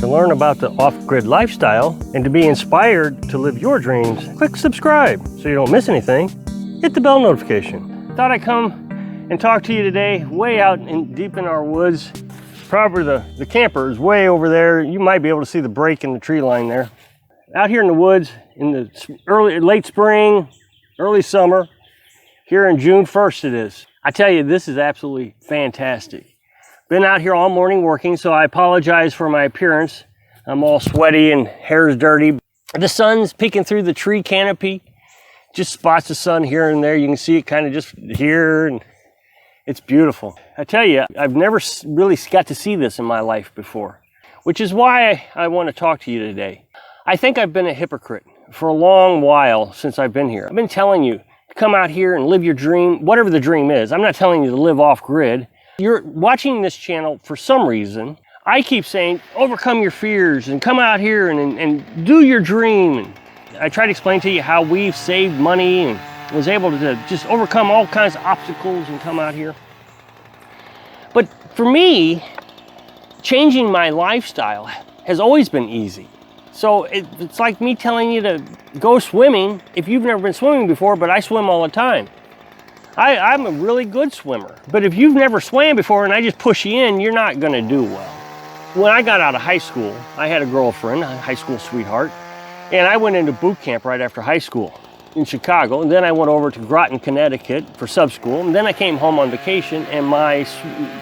To learn about the off-grid lifestyle and to be inspired to live your dreams, click subscribe so you don't miss anything. Hit the bell notification. Thought I'd come and talk to you today way out deep in our woods. Probably the camper is way over there. You might be able to see the break in the tree line there. Out here in the woods in the late spring, early summer, here in June 1st it is. I tell you, this is absolutely fantastic. Been out here all morning working, so I apologize for my appearance. I'm all sweaty and hair's dirty. The sun's peeking through the tree canopy. Just spots of sun here and there. You can see it kind of just here, and it's beautiful. I tell you, I've never really got to see this in my life before, which is why I want to talk to you today. I think I've been a hypocrite for a long while since I've been here. I've been telling you to come out here and live your dream, whatever the dream is. I'm not telling you to live off-grid. You're watching this channel for some reason. I keep saying, overcome your fears and come out here and do your dream. And I try to explain to you how we've saved money and was able to just overcome all kinds of obstacles and come out here. But for me, changing my lifestyle has always been easy. So it's like me telling you to go swimming if you've never been swimming before, but I swim all the time. I'm a really good swimmer, but if you've never swam before and I just push you in, you're not gonna do well. When I got out of high school, I had a girlfriend, a high school sweetheart, and I went into boot camp right after high school in Chicago, and then I went over to Groton, Connecticut for sub-school, and then I came home on vacation, and my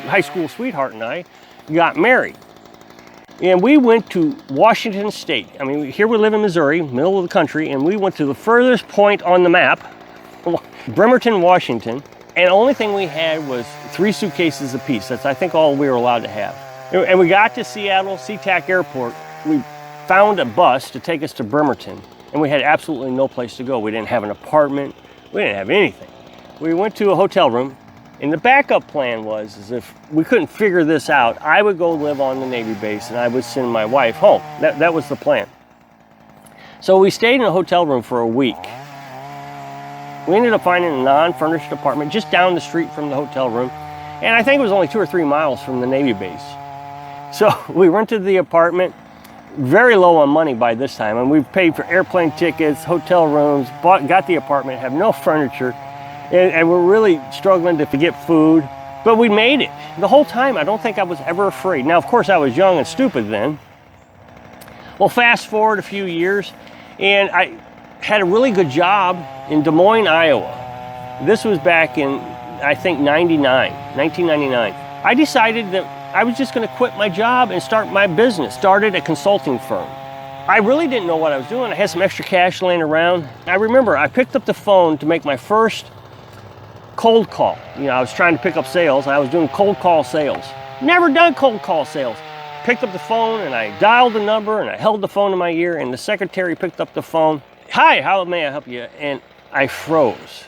high school sweetheart and I got married. And we went to Washington State. I mean, here we live in Missouri, middle of the country, and we went to the furthest point on the map, Bremerton, Washington, and the only thing we had was 3 suitcases apiece. That's, I think, all we were allowed to have. And we got to Seattle, SeaTac Airport. We found a bus to take us to Bremerton, and we had absolutely no place to go. We didn't have an apartment. We didn't have anything. We went to a hotel room. And the backup plan was if we couldn't figure this out, I would go live on the Navy base and I would send my wife home. That was the plan. So we stayed in a hotel room for a week. We ended up finding a non-furnished apartment just down the street from the hotel room. And I think it was only 2 or 3 miles from the Navy base. So we rented the apartment, very low on money by this time. And we paid for airplane tickets, hotel rooms, got the apartment, have no furniture. And we're really struggling to get food, but we made it. The whole time, I don't think I was ever afraid. Now, of course, I was young and stupid then. Well, fast forward a few years, and I had a really good job in Des Moines, Iowa. This was back in, I think, 1999. I decided that I was just gonna quit my job and start my business, started a consulting firm. I really didn't know what I was doing. I had some extra cash laying around. I remember I picked up the phone to make my first cold call. You know, I was trying to pick up sales. I was doing cold call sales. Never done cold call sales. Picked up the phone and I dialed the number and I held the phone in my ear and the secretary picked up the phone. Hi, how may I help you? And I froze.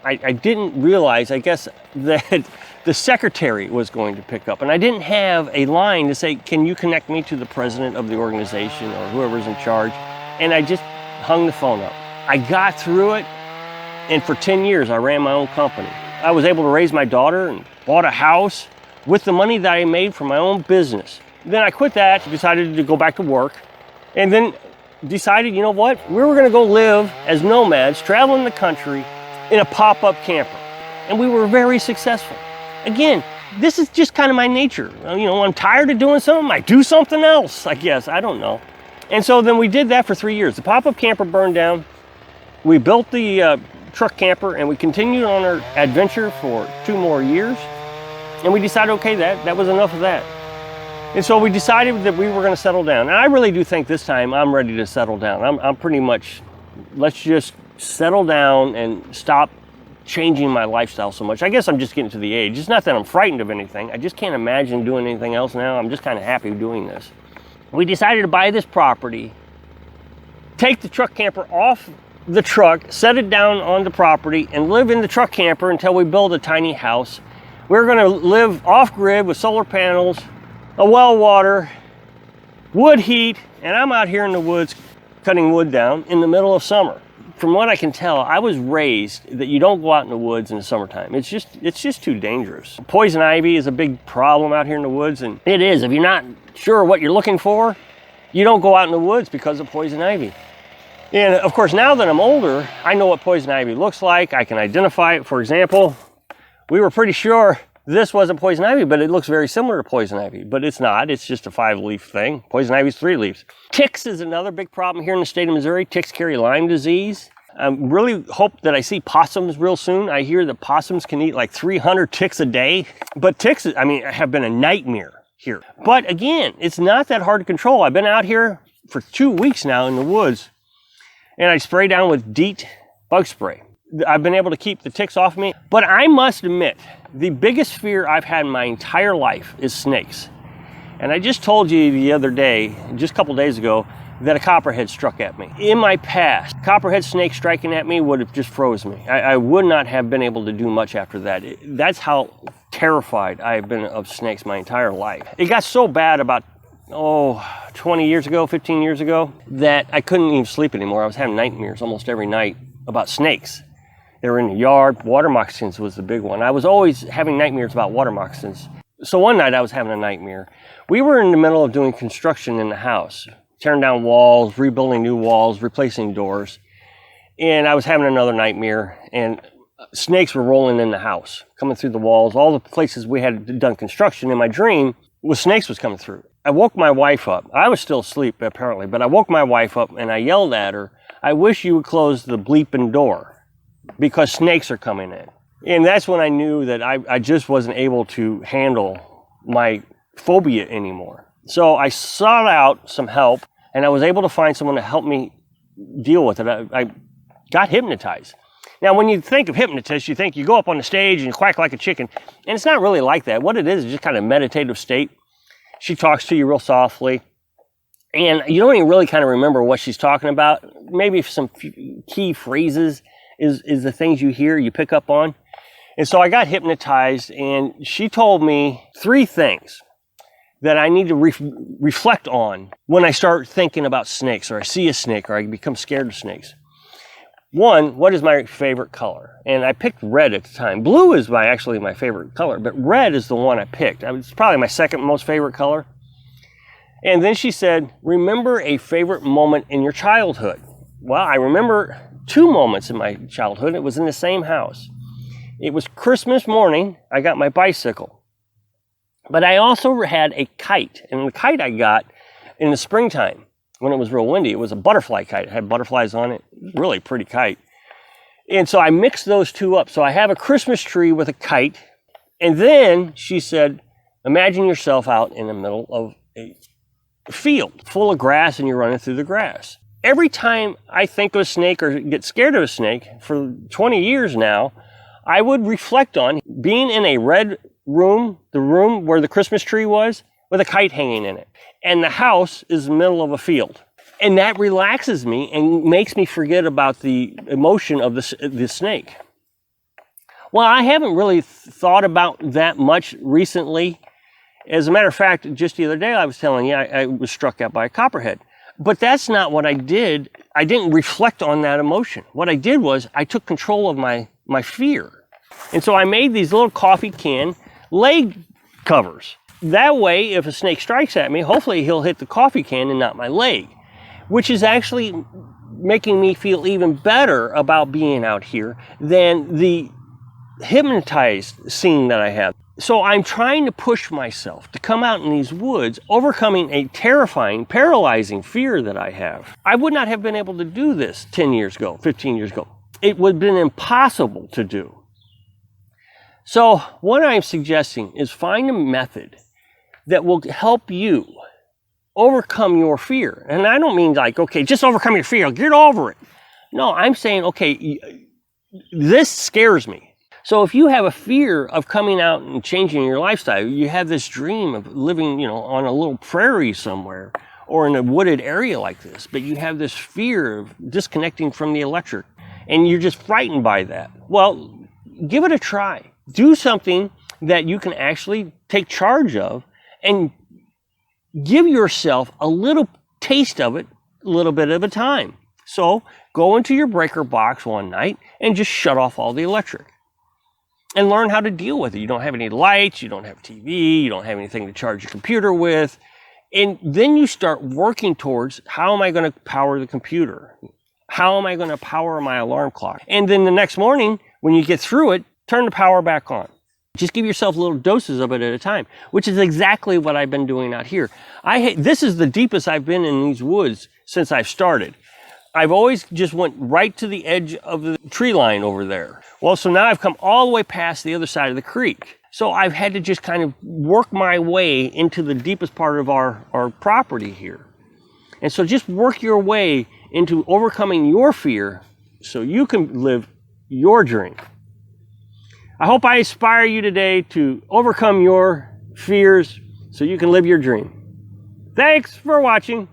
I didn't realize, I guess, that the secretary was going to pick up. And I didn't have a line to say, can you connect me to the president of the organization or whoever's in charge? And I just hung the phone up. I got through it. And for 10 years, I ran my own company. I was able to raise my daughter and bought a house with the money that I made from my own business. Then I quit that, decided to go back to work, and then decided, you know what? We were gonna go live as nomads, traveling the country in a pop-up camper. And we were very successful. Again, this is just kind of my nature. You know, I'm tired of doing something, I do something else, I guess, I don't know. And so then we did that for 3 years. The pop-up camper burned down. We built the truck camper and we continued on our adventure for 2 more years, and we decided, okay, that was enough of that. And so we decided that we were going to settle down, and I really do think this time I'm ready to settle down. I'm pretty much, let's just settle down and stop changing my lifestyle so much. I guess I'm just getting to the age. It's not that I'm frightened of anything. I just can't imagine doing anything else now. I'm just kind of happy doing this. We decided to buy this property, take the truck camper off the truck, set it down on the property, and live in the truck camper until we build a tiny house. We're gonna live off-grid with solar panels, a well water, wood heat, and I'm out here in the woods cutting wood down in the middle of summer. From what I can tell, I was raised that you don't go out in the woods in the summertime. It's just too dangerous. Poison ivy is a big problem out here in the woods, and it is. If you're not sure what you're looking for, You don't go out in the woods because of poison ivy. And of course, now that I'm older, I know what poison ivy looks like. I can identify it. For example, we were pretty sure this wasn't poison ivy, but it looks very similar to poison ivy, but it's not. It's just a 5-leaf thing. Poison ivy is 3 leaves. Ticks is another big problem here in the state of Missouri. Ticks carry Lyme disease. I really hope that I see possums real soon. I hear that possums can eat like 300 ticks a day, but ticks, have been a nightmare here. But again, it's not that hard to control. I've been out here for 2 weeks now in the woods, and I spray down with DEET bug spray. I've been able to keep the ticks off me, but I must admit, the biggest fear I've had in my entire life is snakes. And I just told you the other day, just a couple days ago, that a copperhead struck at me. In my past, copperhead snake striking at me would have just froze me. I would not have been able to do much after that. That's how terrified I have been of snakes my entire life. It got so bad about 20 years ago, 15 years ago, that I couldn't even sleep anymore. I was having nightmares almost every night about snakes. They were in the yard. Water moccasins was the big one. I was always having nightmares about water moccasins. So one night I was having a nightmare. We were in the middle of doing construction in the house, tearing down walls, rebuilding new walls, replacing doors. And I was having another nightmare, and snakes were rolling in the house, coming through the walls. All the places we had done construction in my dream, snakes was coming through. I woke my wife up. I was still asleep, apparently, but I woke my wife up and I yelled at her, "I wish you would close the bleeping door because snakes are coming in." And that's when I knew that I just wasn't able to handle my phobia anymore. So I sought out some help, and I was able to find someone to help me deal with it. I got hypnotized. Now, when you think of hypnotists, you think you go up on the stage and you quack like a chicken, and it's not really like that. What it is just kind of a meditative state. She talks to you real softly, and you don't even really kind of remember what she's talking about. Maybe some key phrases is the things you hear, you pick up on. And so I got hypnotized, and she told me 3 things that I need to reflect on when I start thinking about snakes, or I see a snake, or I become scared of snakes. 1, what is my favorite color? And I picked red at the time. Blue is actually my favorite color, but red is the one I picked. It's probably my second most favorite color. And then she said, remember a favorite moment in your childhood. Well, I remember 2 moments in my childhood. It was in the same house. It was Christmas morning. I got my bicycle. But I also had a kite, and the kite I got in the springtime when it was real windy. It was a butterfly kite. It had butterflies on it. Really pretty kite. And so I mixed those 2 up. So I have a Christmas tree with a kite. And then she said, imagine yourself out in the middle of a field full of grass, and you're running through the grass. Every time I think of a snake or get scared of a snake, for 20 years now, I would reflect on being in a red room, the room where the Christmas tree was, with a kite hanging in it. And the house is in the middle of a field. And that relaxes me and makes me forget about the emotion of the snake. Well, I haven't really thought about that much recently. As a matter of fact, just the other day I was telling you I was struck out by a copperhead. But that's not what I did. I didn't reflect on that emotion. What I did was I took control of my fear. And so I made these little coffee can leg covers. That way, if a snake strikes at me, hopefully he'll hit the coffee can and not my leg, which is actually making me feel even better about being out here than the hypnotized scene that I have. So I'm trying to push myself to come out in these woods, overcoming a terrifying, paralyzing fear that I have. I would not have been able to do this 10 years ago, 15 years ago. It would have been impossible to do. So what I'm suggesting is find a method that will help you overcome your fear. And I don't mean like, okay, just overcome your fear, get over it. No, I'm saying, okay, this scares me. So if you have a fear of coming out and changing your lifestyle, you have this dream of living, on a little prairie somewhere or in a wooded area like this, but you have this fear of disconnecting from the electric and you're just frightened by that. Well, give it a try. Do something that you can actually take charge of and give yourself a little taste of it, a little bit at a time. So go into your breaker box one night and just shut off all the electric and learn how to deal with it. You don't have any lights, you don't have TV, you don't have anything to charge your computer with, And then you start working towards, how am I going to power the computer? How am I going to power my alarm clock? And then the next morning, when you get through it, turn the power back on. Just give yourself little doses of it at a time, which is exactly what I've been doing out here. This is the deepest I've been in these woods since I've started. I've always just went right to the edge of the tree line over there. Well, so now I've come all the way past the other side of the creek. So I've had to just kind of work my way into the deepest part of our property here. And so just work your way into overcoming your fear so you can live your dream. I hope I inspire you today to overcome your fears so you can live your dream. Thanks for watching.